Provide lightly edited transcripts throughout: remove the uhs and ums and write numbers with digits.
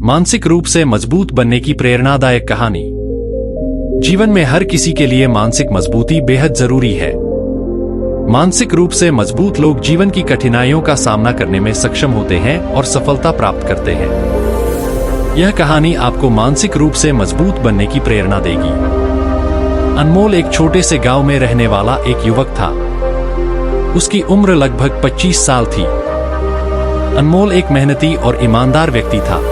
मानसिक रूप से मजबूत बनने की प्रेरणादायक कहानी। जीवन में हर किसी के लिए मानसिक मजबूती बेहद जरूरी है। मानसिक रूप से मजबूत लोग जीवन की कठिनाइयों का सामना करने में सक्षम होते हैं और सफलता प्राप्त करते हैं। यह कहानी आपको मानसिक रूप से मजबूत बनने की प्रेरणा देगी। अनमोल एक छोटे से गांव में रहने वाला एक युवक था। उसकी उम्र लगभग 25 साल थी। अनमोल एक मेहनती और ईमानदार व्यक्ति था।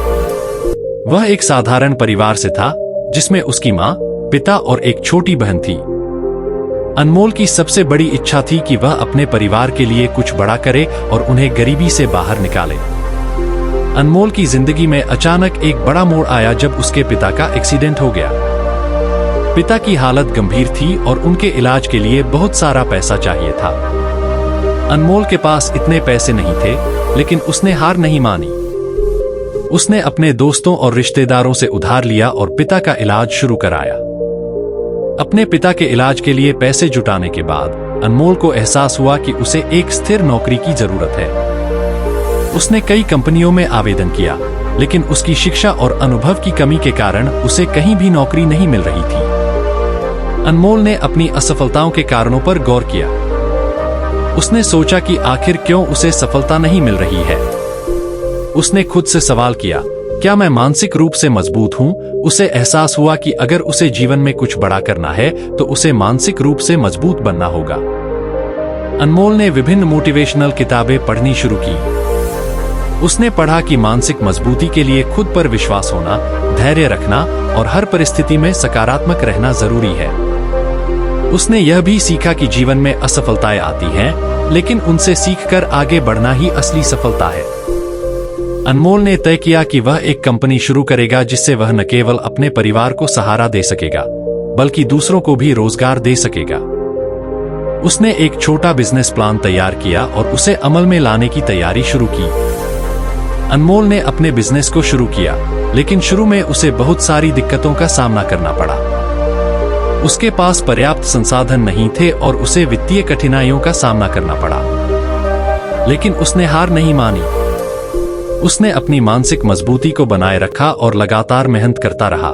वह एक साधारण परिवार से था, जिसमें उसकी माँ, पिता और एक छोटी बहन थी। अनमोल की सबसे बड़ी इच्छा थी कि वह अपने परिवार के लिए कुछ बड़ा करे और उन्हें गरीबी से बाहर निकाले। अनमोल की जिंदगी में अचानक एक बड़ा मोड़ आया जब उसके पिता का एक्सीडेंट हो गया। पिता की हालत गंभीर थी और उनके इलाज के लिए बहुत सारा पैसा चाहिए था। अनमोल के पास इतने पैसे नहीं थे, लेकिन उसने हार नहीं मानी। उसने अपने दोस्तों और रिश्तेदारों से उधार लिया और पिता का इलाज शुरू कराया। अपने पिता के इलाज के लिए पैसे जुटाने के बाद अनमोल को एहसास हुआ कि उसे एक स्थिर नौकरी की जरूरत है। उसने कई कंपनियों में आवेदन किया, लेकिन उसकी शिक्षा और अनुभव की कमी के कारण उसे कहीं भी नौकरी नहीं मिल रही थी। अनमोल ने अपनी असफलताओं के कारणों पर गौर किया। उसने सोचा कि आखिर क्यों उसे सफलता नहीं मिल रही है। उसने खुद से सवाल किया, क्या मैं मानसिक रूप से मजबूत हूं? उसे एहसास हुआ कि अगर उसे जीवन में कुछ बड़ा करना है तो उसे मानसिक रूप से मजबूत बनना होगा। अनमोल ने विभिन्न मोटिवेशनल किताबें पढ़नी शुरू की। उसने पढ़ा कि मानसिक मजबूती के लिए खुद पर विश्वास होना, धैर्य रखना और हर परिस्थिति में सकारात्मक रहना जरूरी है। उसने यह भी सीखा कि जीवन में असफलताएं आती हैं, लेकिन उनसे सीखकर आगे बढ़ना ही असली सफलता है। अनमोल ने तय किया कि वह एक कंपनी शुरू करेगा जिससे वह न केवल अपने परिवार को सहारा दे सकेगा, बल्कि दूसरों को भी रोजगार दे सकेगा। उसने एक छोटा बिजनेस प्लान तैयार किया और उसे अमल में लाने की तैयारी शुरू की। अनमोल ने अपने बिजनेस को शुरू किया, लेकिन शुरू में उसे बहुत सारी दिक्कतों का सामना करना पड़ा। उसके पास पर्याप्त संसाधन नहीं थे और उसे वित्तीय कठिनाइयों का सामना करना पड़ा। लेकिन उसने हार नहीं मानी। उसने अपनी मानसिक मजबूती को बनाए रखा और लगातार मेहनत करता रहा।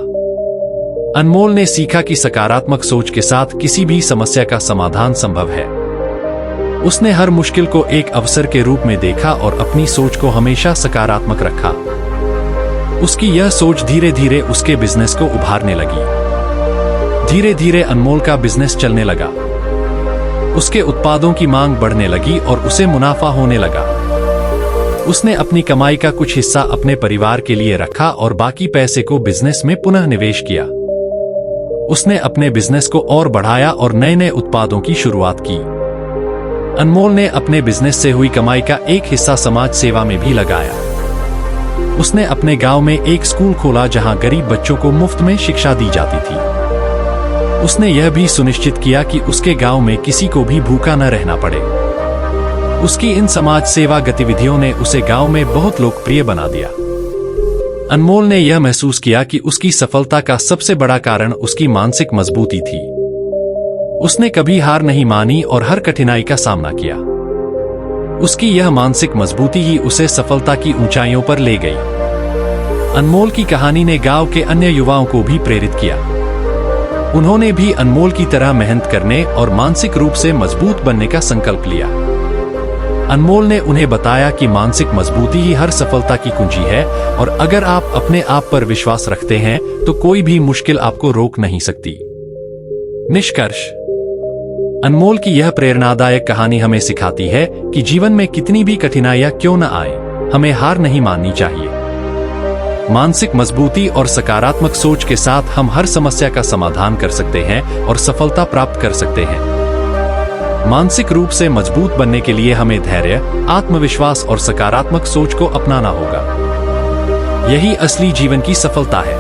अनमोल ने सीखा कि सकारात्मक सोच के साथ किसी भी समस्या का समाधान संभव है। उसने हर मुश्किल को एक अवसर के रूप में देखा और अपनी सोच को हमेशा सकारात्मक रखा। उसकी यह सोच धीरे धीरे उसके बिजनेस को उभारने लगी। धीरे धीरे अनमोल का बिजनेस चलने लगा। उसके उत्पादों की मांग बढ़ने लगी और उसे मुनाफा होने लगा। उसने अपनी कमाई का कुछ हिस्सा अपने परिवार के लिए रखा और बाकी पैसे को बिजनेस में पुनः निवेश किया। उसने अपने बिजनेस को और बढ़ाया और नए नए उत्पादों की शुरुआत की। अनमोल ने अपने बिजनेस से हुई कमाई का एक हिस्सा समाज सेवा में भी लगाया। उसने अपने गांव में एक स्कूल खोला जहां गरीब बच्चों को मुफ्त में शिक्षा दी जाती थी। उसने यह भी सुनिश्चित किया कि उसके गांव में किसी को भी भूखा न रहना पड़े। उसकी इन समाज सेवा गतिविधियों ने उसे गांव में बहुत लोकप्रिय बना दिया। अनमोल ने यह महसूस किया कि उसकी सफलता का सबसे बड़ा कारण उसकी मानसिक मजबूती थी। उसने कभी हार नहीं मानी और हर कठिनाई का सामना किया। उसकी यह मानसिक मजबूती ही उसे सफलता की ऊंचाइयों पर ले गई। अनमोल की कहानी ने गांव के अन्य युवाओं को भी प्रेरित किया। उन्होंने भी अनमोल की तरह मेहनत करने और मानसिक रूप से मजबूत बनने का संकल्प लिया। अनमोल ने उन्हें बताया कि मानसिक मजबूती ही हर सफलता की कुंजी है और अगर आप अपने आप पर विश्वास रखते हैं तो कोई भी मुश्किल आपको रोक नहीं सकती। निष्कर्ष: अनमोल की यह प्रेरणादायक कहानी हमें सिखाती है कि जीवन में कितनी भी कठिनाइयां क्यों न आए, हमें हार नहीं माननी चाहिए। मानसिक मजबूती और सकारात्मक सोच के साथ हम हर समस्या का समाधान कर सकते हैं और सफलता प्राप्त कर सकते हैं। मानसिक रूप से मजबूत बनने के लिए हमें धैर्य, आत्मविश्वास और सकारात्मक सोच को अपनाना होगा। यही असली जीवन की सफलता है।